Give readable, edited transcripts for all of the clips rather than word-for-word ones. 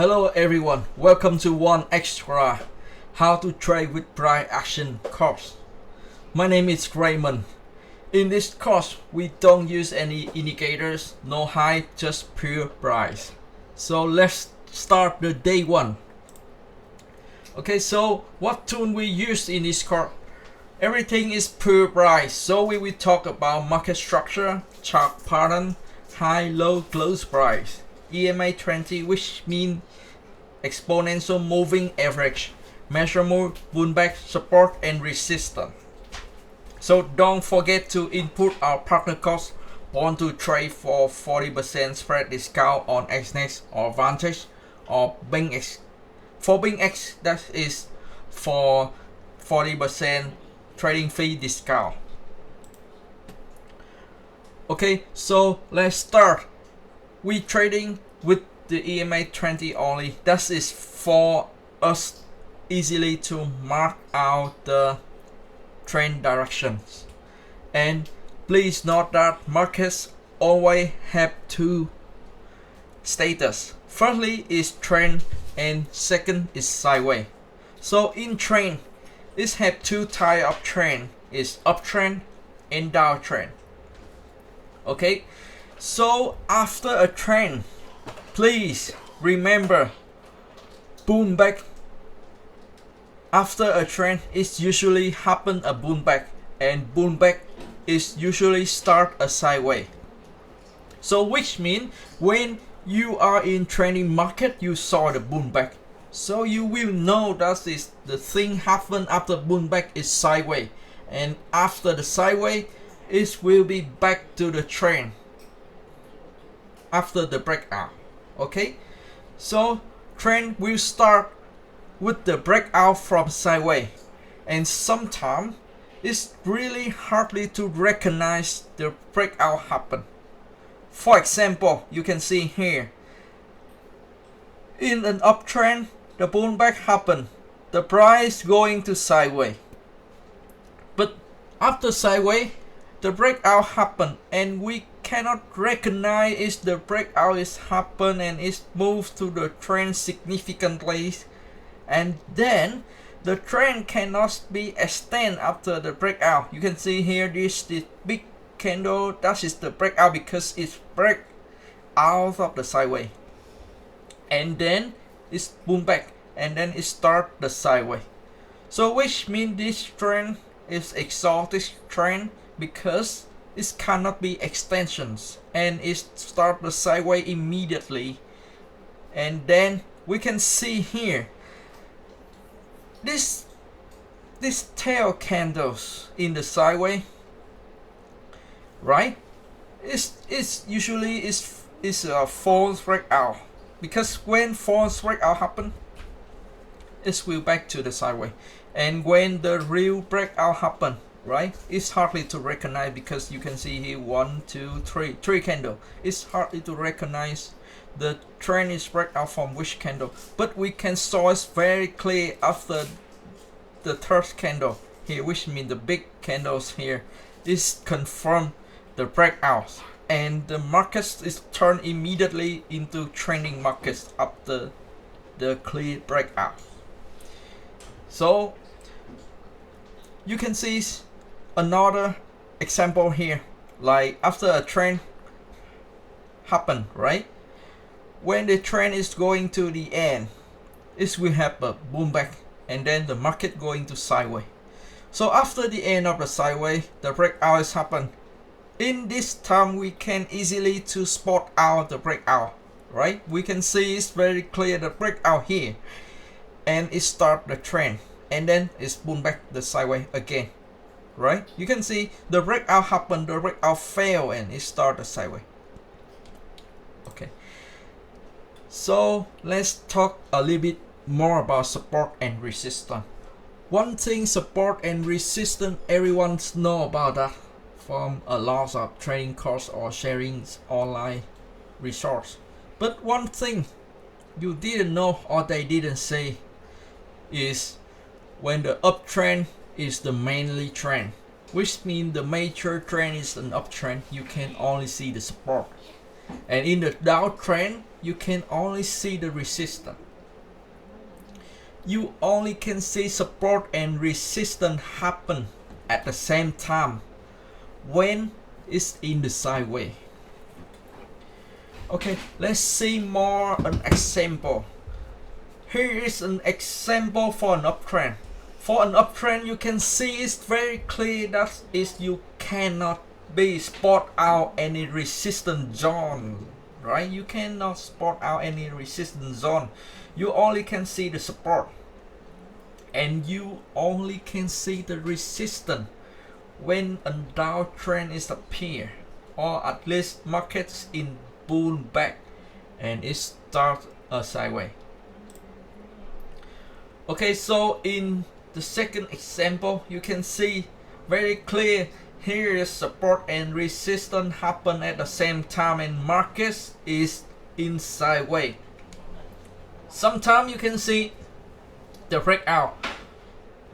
Hello everyone, welcome to Qanexra, how to trade with price action course. My name is Raymond. In this course, we don't use any indicators, no high, just pure price. So let's start the day one. Okay, so what tool we use in this course? Everything is pure price, so we will talk about market structure, chart pattern, high, low, close price, EMA 20, which means exponential moving average, measurable pullback, support and resistance. So don't forget to input our partner cost. Want to trade for 40% spread discount on Exness or Vantage or BingX. For BingX, that is for 40% trading fee discount. Okay, so let's start. We trading with the EMA 20 only. That is for us easily to mark out the trend directions. And please note that markets always have two status. Firstly is trend and second is sideways. So in trend, it have two types of trend, is uptrend and downtrend. Okay, so after a trend, please remember pullback. After a trend, it usually happen a pullback, and pullback is usually start a sideways. So which means when you are in trending market, you saw the pullback, so you will know that is the thing happen after pullback is sideways, and after the sideways, it will be back to the trend after the breakout. Okay, so trend will start with the breakout from sideways, and sometimes it's really hardly to recognize the breakout happen. For example, you can see here in an uptrend, the pullback happen, the price going to sideways, but after sideways, the breakout happen, and we cannot recognize if the breakout is happen and it moves to the trend significantly, and then the trend cannot be extended after the breakout. You can see here this big candle, that is the breakout because it's break out of the sideways, and then it's boom back, and then it start the sideways. So which means this trend is exotic trend because it cannot be extensions, and it start the sideways immediately. And then we can see here this tail candles in the sideways, right? It's usually is a false breakout, because when false breakout happen, it will back to the sideways, and when the real breakout happen, right, it's hardly to recognize, because you can see here 1 2 3 candle. It's hardly to recognize the trend is breakout from which candle, but we can source very clear after the third candle here, which means the big candles here is confirm the breakout, and the market is turned immediately into trending markets after the clear breakout. So you can see another example here, like after a trend happen, right, when the trend is going to the end, it will have a boom back, and then the market going to sideways. So after the end of the sideways, the breakout is happen. In this time, we can easily to spot out the breakout, right? We can see it's very clear the breakout here, and it start the trend, and then it's boom back the sideways again, right? You can see the breakout happen, the breakout fail, and it start the sideways. Okay, so let's talk a little bit more about support and resistance. One thing, support and resistance, everyone know about that from a lot of trading course or sharing online resource. But one thing you didn't know, or they didn't say, is when the uptrend is the mainly trend, which means the major trend is an uptrend, you can only see the support. And in the downtrend, you can only see the resistance. You only can see support and resistance happen at the same time when it's in the sideways. Okay, let's see more an example. Here is an example for an uptrend. For an uptrend, you can see it's very clear that is you cannot be spot out any resistance zone, right? You cannot spot out any resistance zone. You only can see the support, and you only can see the resistance when a downtrend is appear, or at least markets in bull back and it starts a sideways. Okay, so in the second example, you can see very clear here is support and resistance happen at the same time, and markets is in sideways. Sometimes you can see the breakout,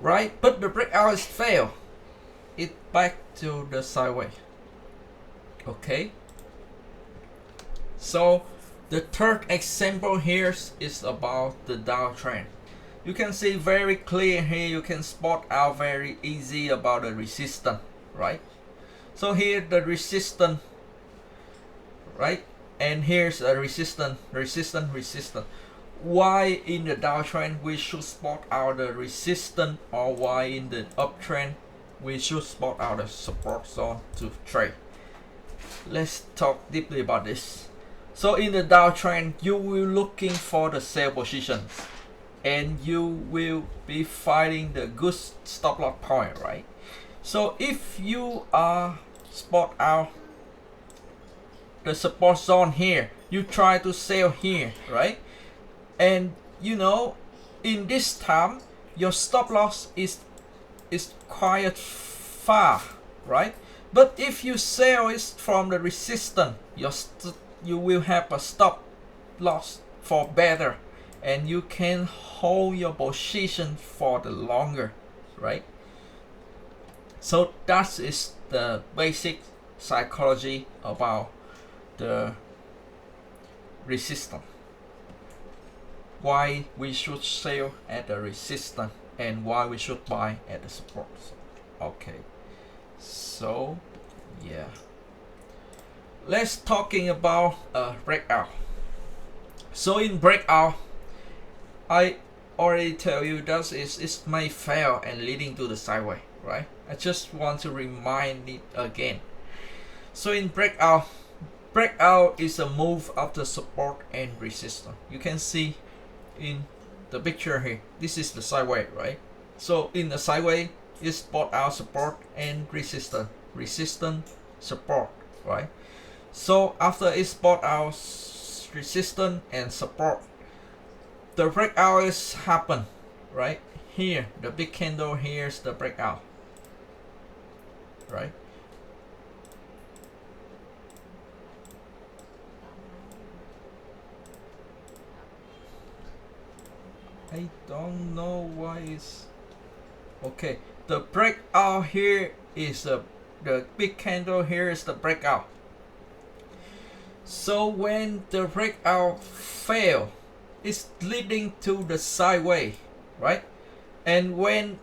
right? But the breakout is fail. It back to the sideways. Okay. So the third example here is about the downtrend. You can see very clear here, you can spot out very easy about the resistance, right? So here the resistance, right? And here's a resistance. Why in the downtrend we should spot out the resistance, or why in the uptrend we should spot out the support zone to trade? Let's talk deeply about this. So in the downtrend, you will looking for the sell positions, and you will be finding the good stop loss point, right? So if you are spot out the support zone here, you try to sell here, right? And you know, in this time your stop loss is quite far, right? But if you sell it from the resistance, you will have a stop loss for better, and you can hold your position for the longer, right? So that is the basic psychology about the resistance. Why we should sell at the resistance and why we should buy at the support. Okay, so yeah, let's talking about a breakout. So in breakout, I already tell you that it may fail and leading to the sideways, right? I just want to remind it again. So in breakout is a move after support and resistance. You can see in the picture here, this is the sideways, right? So in the sideways is spot out support and resistance, support, right? So after it spot out resistance and support, the breakout is happen, right? Here the big candle, here's the breakout, right? I don't know why it's okay. The breakout here is the big candle, here is the breakout. So when the breakout fail, it's leading to the sideways, right? And when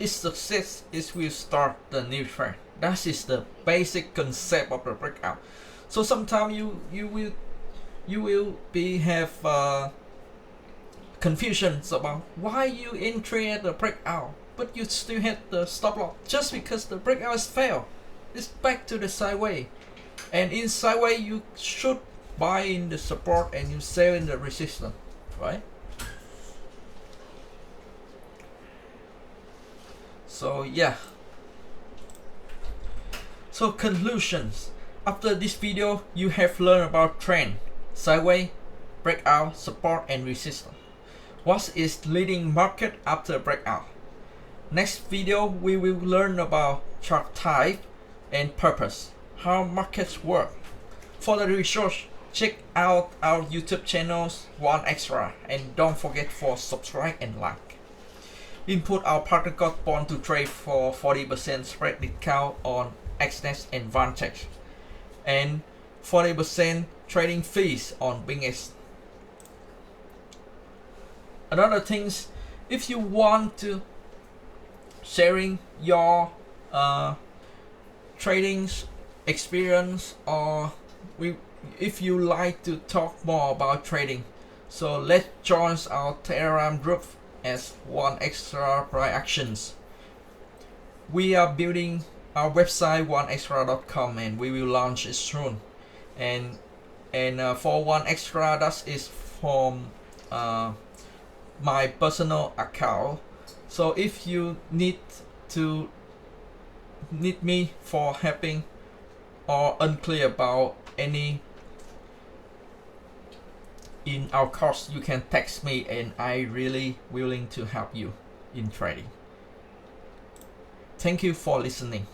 it success, it will start the new trend. That is the basic concept of the breakout. So sometimes you will have confusions about why you entry at the breakout, but you still hit the stop loss just because the breakout is failed. It's back to the sideways, and in sideways you should buy in the support and you sell in the resistance, right? So yeah. So conclusions. After this video, you have learned about trend, sideways, breakout, support and resistance. What is leading market after breakout? Next video, we will learn about chart type and purpose, how markets work. For the research, check out our YouTube channels, Qanexra, and don't forget for subscribe and like. Input our partner code bond to trade for 40% spread discount on Exness and Vantage, and 40% trading fees on BingX. Another things, if you want to sharing your trading experience, or if you like to talk more about trading, so let's join our Telegram group as Qanexra by Actions. We are building our website Qanexra.com, and we will launch it soon. And for Qanexra, that is from my personal account. So if you need me for helping or unclear about any in our course, you can text me, and I really willing to help you in trading. Thank you for listening.